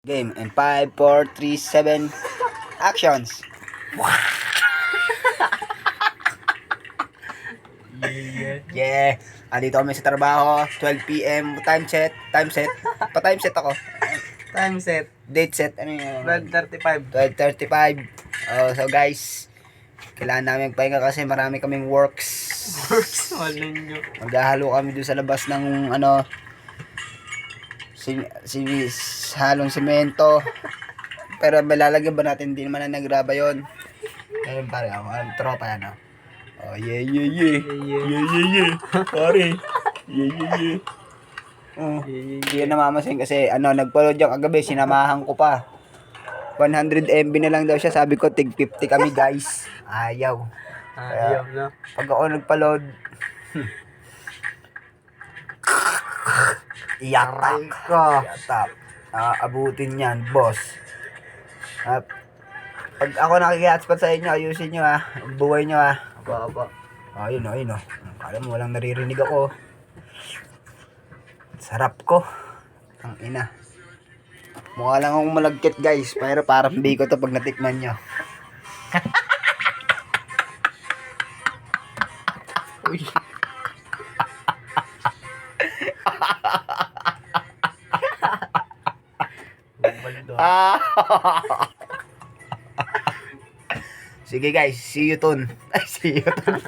Game in 5, 4, 3, 7, actions! Yeah! Andito kami sa trabaho, 12 PM, time set. Pa-time set ako. Time set, Date set, ano yun? 12:35. 12:35. So guys, kailangan namin magpahinga kasi marami kaming works. Works, wala nyo. Maghahalo kami doon sa labas ng halong semento. Pero malalagyan ba natin? Hindi naman na nagraba yun. Ayun pare, ang tropa yan. Oh, yeah. Pare. Yeah. Oh, hindi yan namamasin kasi nagpaload yung kagabi, sinamahan ko pa. 100 MB na lang daw siya. Sabi ko, tig 50 kami guys. Ayaw. Ayaw na. Pag ako nagpaload, Yatak. Abutin yan, boss. Pag ako nakiki-hotspot sa inyo, ayusin nyo buhay nyo Aba. Ayun. Kala mo walang naririnig ako. Sarap ko. Ang ina. Mukha lang akong malagkit guys, pero parang biko to pag natikman nyo. Uy. Sige guys, see you soon. See you soon.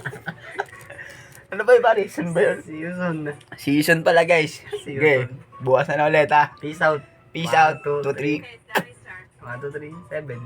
Ano ba yung pare? Season ba yun? Season. Season pala guys. See you Sige, soon. bukas na ulit Peace out. Peace out. 2, 3. 1, 2, 3, 7.